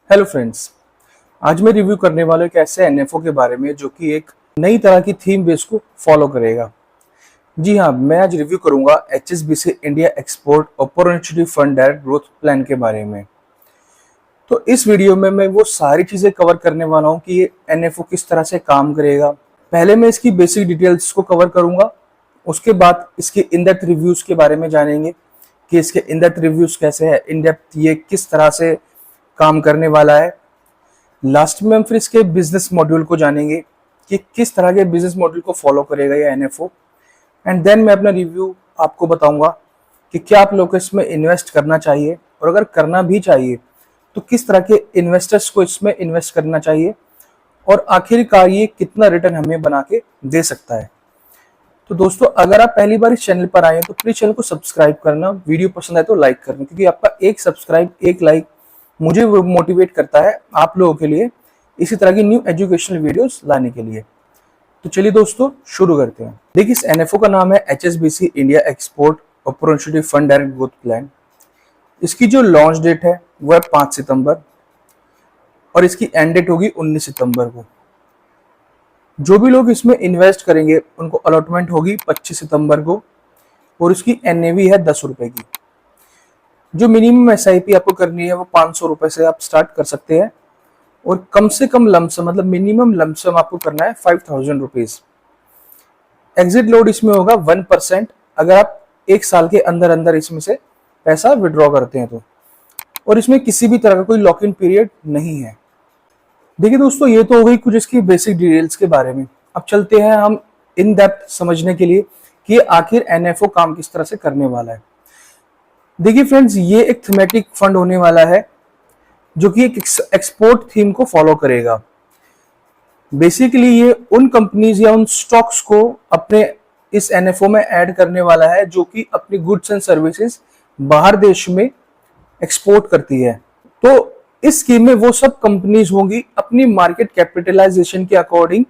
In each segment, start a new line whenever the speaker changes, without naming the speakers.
Hello friends, आज मैं review करने वाला हूं एक ऐसे एनएफओ के बारे में जो कि एक नई तरह की थीम बेस को फॉलो करेगा। जी हाँ, मैं आज रिव्यू करूंगा HSBC India export opportunity fund direct growth plan के बारे में। तो इस वीडियो में मैं वो सारी चीजें कवर करने वाला हूं कि ये एनएफओ किस तरह से काम करेगा। पहले मैं इसकी बेसिक डिटेल्स को कवर करूंगा, उसके बाद इसके इन डेप्थ रिव्यूज के बारे में जानेंगे कि इसके इन डेप्थ रिव्यूज कैसे है, इन डेप्थ ये किस तरह से काम करने वाला है। लास्ट में हम फिर इसके बिजनेस मॉड्यूल को जानेंगे कि किस तरह के बिजनेस मॉड्यूल को फॉलो करेगा ये एनएफओ। एंड देन मैं अपना रिव्यू आपको बताऊंगा कि क्या आप लोग को इसमें इन्वेस्ट करना चाहिए, और अगर करना भी चाहिए तो किस तरह के इन्वेस्टर्स को इसमें इन्वेस्ट करना चाहिए, और आखिरकार ये कितना रिटर्न हमें बना के दे सकता है। तो दोस्तों, अगर आप पहली बार इस चैनल पर आए हैं तो प्लीज चैनल को सब्सक्राइब करना, वीडियो पसंद आए तो लाइक करना, क्योंकि आपका एक सब्सक्राइब, एक लाइक मुझे मोटिवेट करता है आप लोगों के लिए इसी तरह की न्यू एजुकेशनल वीडियोस लाने के लिए। तो चलिए दोस्तों, शुरू करते हैं। देखिए, इस एनएफओ का नाम है HSBC India export opportunity fund direct growth plan. इसकी जो लॉन्च डेट है वो है 5 सितंबर और इसकी एंड डेट होगी 19 सितंबर को। जो भी लोग इसमें इन्वेस्ट करेंगे उनको अलॉटमेंट होगी 25 सितंबर को, और इसकी एनएवी है 10 रुपए की। जो मिनिमम एसआईपी आपको करनी है वो 500 रुपए से आप स्टार्ट कर सकते हैं, और कम से कम लमसम मतलब मिनिमम लमसम आपको करना है 5000 रुपीज। एग्जिट लोड इसमें होगा 1% अगर आप एक साल के अंदर अंदर इसमें से पैसा विड्रॉ करते हैं तो, और इसमें किसी भी तरह का कोई लॉक इन पीरियड नहीं है। देखिए दोस्तों, ये तो हो गई कुछ इसकी बेसिक डिटेल्स के बारे में। अब चलते हैं हम इन डेप्थ समझने के लिए कि आखिर एनएफओ काम किस तरह से करने वाला है। देखिए फ्रेंड्स, ये एक थीमेटिक फंड होने वाला है जो कि एक एक्सपोर्ट थीम को फॉलो करेगा। बेसिकली ये उन कंपनीज या उन स्टॉक्स को अपने इस एनएफओ में ऐड करने वाला है जो कि अपनी गुड्स एंड सर्विसेज बाहर देश में एक्सपोर्ट करती है। तो इस स्कीम में वो सब कंपनीज होंगी अपनी मार्केट कैपिटलाइजेशन के अकॉर्डिंग,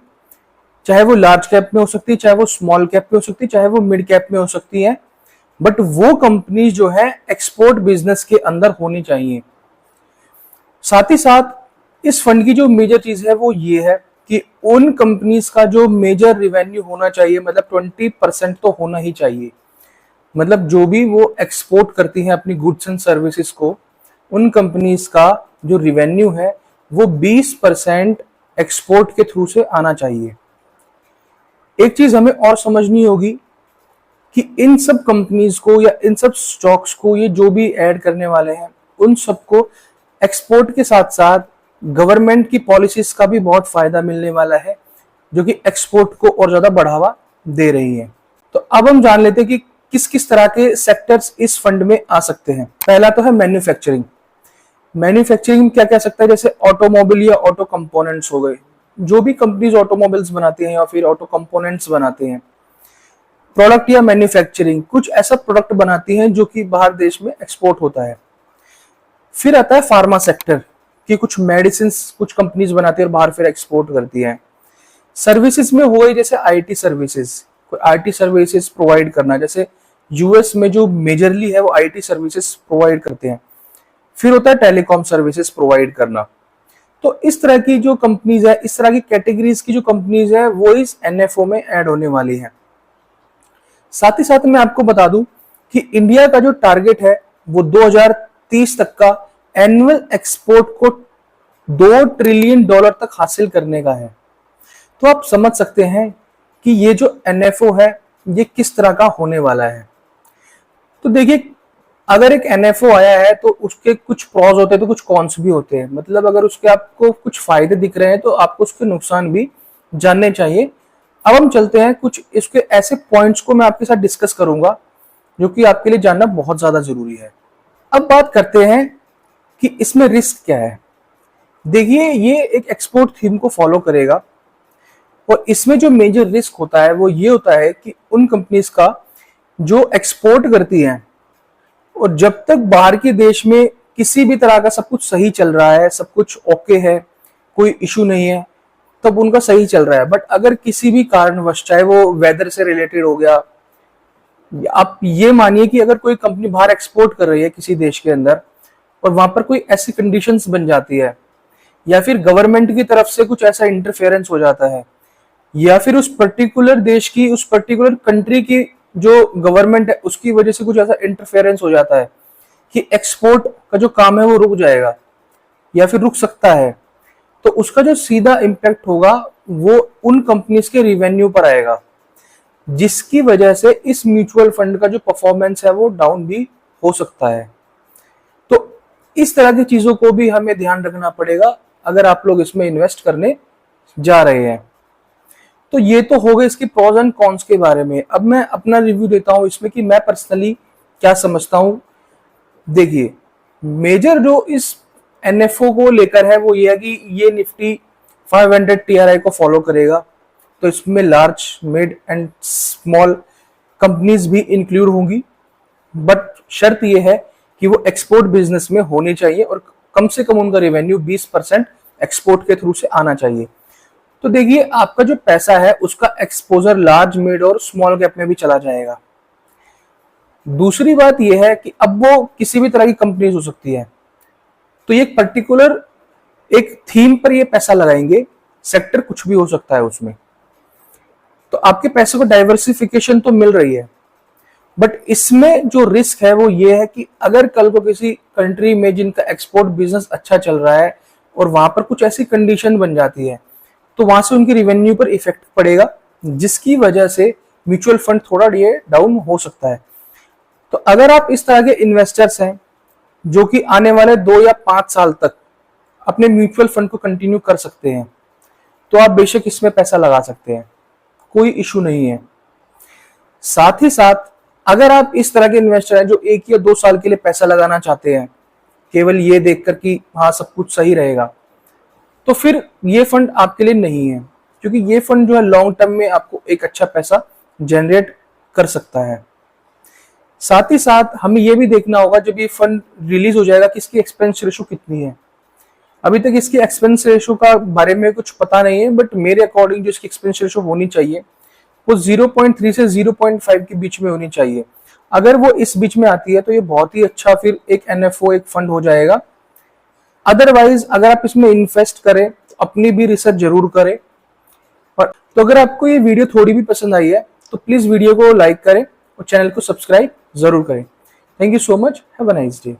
चाहे वो लार्ज कैप में हो सकती है, चाहे वो स्मॉल कैप में हो सकती है, चाहे वो मिड कैप में हो सकती है, बट वो कंपनी जो है एक्सपोर्ट बिजनेस के अंदर होनी चाहिए। साथ ही साथ इस फंड की जो मेजर चीज है वो ये है कि उन कंपनीज का जो मेजर रेवेन्यू होना चाहिए, मतलब 20% तो होना ही चाहिए। मतलब जो भी वो एक्सपोर्ट करती हैं अपनी गुड्स एंड सर्विसेज को, उन कंपनीज का जो रेवेन्यू है वो 20% एक्सपोर्ट के थ्रू से आना चाहिए। एक चीज हमें और समझनी होगी कि इन सब कंपनीज को या इन सब स्टॉक्स को ये जो भी ऐड करने वाले हैं उन सबको एक्सपोर्ट के साथ साथ गवर्नमेंट की पॉलिसीज का भी बहुत फायदा मिलने वाला है, जो कि एक्सपोर्ट को और ज्यादा बढ़ावा दे रही है। तो अब हम जान लेते हैं कि किस किस तरह के सेक्टर्स इस फंड में आ सकते हैं। पहला तो है मैन्युफैक्चरिंग। मैन्युफैक्चरिंग क्या कह सकता है, जैसे ऑटोमोबाइल या ऑटो कंपोनेंट्स हो गए। जो भी कंपनीज ऑटोमोबाइल्स बनाती हैं या फिर ऑटो कंपोनेंट्स बनाते हैं, प्रोडक्ट या मैन्युफैक्चरिंग, कुछ ऐसा प्रोडक्ट बनाती हैं जो कि बाहर देश में एक्सपोर्ट होता है। फिर आता है फार्मा सेक्टर कि कुछ मेडिसिन कुछ कंपनीज बनाती है और बाहर फिर एक्सपोर्ट करती है। सर्विसेज में हो गई जैसे आईटी सर्विसेज, कोई आईटी सर्विसेज प्रोवाइड करना, जैसे यूएस में जो मेजरली है वो आईटी सर्विसेज प्रोवाइड करते हैं। फिर होता है टेलीकॉम सर्विसेज प्रोवाइड करना। तो इस तरह की जो कंपनीज है, इस तरह की कैटेगरीज की जो कंपनीज है वो इस एनएफओ में ऐड होने वाली है। साथ ही साथ मैं आपको बता दूं कि इंडिया का जो टारगेट है वो 2030 तक का एनुअल एक्सपोर्ट को $2 ट्रिलियन तक हासिल करने का है। तो आप समझ सकते हैं कि ये जो एनएफओ है ये किस तरह का होने वाला है। तो देखिए, अगर एक एनएफओ आया है तो उसके कुछ प्रॉज होते हैं तो कुछ कॉन्स भी होते हैं। मतलब अगर उसके आपको कुछ फायदे दिख रहे हैं तो आपको उसके नुकसान भी जानने चाहिए। अब हम चलते हैं, कुछ इसके ऐसे पॉइंट्स को मैं आपके साथ डिस्कस करूंगा जो कि आपके लिए जानना बहुत ज्यादा जरूरी है। अब बात करते हैं कि इसमें रिस्क क्या है। देखिए, ये एक एक्सपोर्ट थीम को फॉलो करेगा और इसमें जो मेजर रिस्क होता है वो ये होता है कि उन कंपनीज का जो एक्सपोर्ट करती हैं, और जब तक बाहर के देश में किसी भी तरह का सब कुछ सही चल रहा है, सब कुछ ओके है, कोई इशू नहीं है, तब उनका सही चल रहा है। बट अगर किसी भी कारणवश, चाहे वो वेदर से रिलेटेड हो गया, आप ये मानिए कि अगर कोई कंपनी बाहर एक्सपोर्ट कर रही है किसी देश के अंदर और वहां पर कोई ऐसी कंडीशंस बन जाती है या फिर गवर्नमेंट की तरफ से कुछ ऐसा इंटरफेरेंस हो जाता है, या फिर उस पर्टिकुलर देश की, उस पर्टिकुलर कंट्री की जो गवर्नमेंट है उसकी वजह से कुछ ऐसा इंटरफेरेंस हो जाता है कि एक्सपोर्ट का जो काम है वो रुक जाएगा या फिर रुक सकता है, तो उसका जो सीधा इम्पैक्ट होगा वो उन कंपनीज के रिवेन्यू पर आएगा, जिसकी वजह से इस म्यूचुअल फंड का जो परफॉर्मेंस है वो डाउन भी हो सकता है। तो इस तरह की चीजों को भी हमें ध्यान रखना पड़ेगा अगर आप लोग इसमें इन्वेस्ट करने जा रहे हैं। तो ये तो हो गए इसके प्रोज एंड कॉन्स के बारे में। अब मैं अपना रिव्यू देता हूं इसमें कि मैं पर्सनली क्या समझता हूं। देखिए, मेजर जो इस एनएफओ को लेकर है वो ये है कि ये निफ्टी 500 टीआरआई को फॉलो करेगा, तो इसमें large, mid and small companies भी इंक्लूड होंगी, बट शर्त यह है कि वो एक्सपोर्ट बिजनेस में होनी चाहिए और कम से कम उनका रेवेन्यू 20% एक्सपोर्ट के थ्रू से आना चाहिए। तो देखिए, आपका जो पैसा है उसका एक्सपोजर लार्ज, मिड और स्मॉल कैप में भी चला जाएगा। दूसरी बात यह है कि अब वो किसी भी तरह की कंपनीज हो सकती है, तो ये पर्टिकुलर एक थीम पर ये पैसा लगाएंगे, सेक्टर कुछ भी हो सकता है उसमें, तो आपके पैसे को डाइवर्सिफिकेशन तो मिल रही है, बट इसमें जो रिस्क है वो ये है कि अगर कल को किसी कंट्री में जिनका एक्सपोर्ट बिजनेस अच्छा चल रहा है और वहां पर कुछ ऐसी कंडीशन बन जाती है, तो वहां से उनकी रिवेन्यू पर इफेक्ट पड़ेगा, जिसकी वजह से म्यूचुअल फंड थोड़ा ये डाउन हो सकता है। तो अगर आप इस तरह के इन्वेस्टर्स हैं जो कि आने वाले 2 या 5 साल तक अपने म्यूचुअल फंड को कंटिन्यू कर सकते हैं, तो आप बेशक इसमें पैसा लगा सकते हैं, कोई इशू नहीं है। साथ ही साथ अगर आप इस तरह के इन्वेस्टर हैं जो 1 या 2 साल के लिए पैसा लगाना चाहते हैं केवल ये देखकर कि हाँ सब कुछ सही रहेगा, तो फिर ये फंड आपके लिए नहीं है, क्योंकि ये फंड जो है लॉन्ग टर्म में आपको एक अच्छा पैसा जनरेट कर सकता है। साथ ही साथ हमें यह भी देखना होगा जब ये फंड रिलीज हो जाएगा कि इसकी एक्सपेंस रेशो कितनी है। अभी तक इसकी एक्सपेंस रेशो का बारे में कुछ पता नहीं है, बट मेरे अकॉर्डिंग जो इसकी एक्सपेंस रेशो होनी चाहिए वो 0.3 से 0.5 के बीच में होनी चाहिए। अगर वो इस बीच में आती है तो ये बहुत ही अच्छा फिर एक एनएफओ, एक फंड हो जाएगा। अदरवाइज अगर आप इसमें इन्वेस्ट करें तो अपनी भी रिसर्च जरूर करें। तो अगर आपको ये वीडियो थोड़ी भी पसंद आई है तो प्लीज वीडियो को लाइक करें और चैनल को सब्सक्राइब जरूर करें। Thank you so much, have a nice day.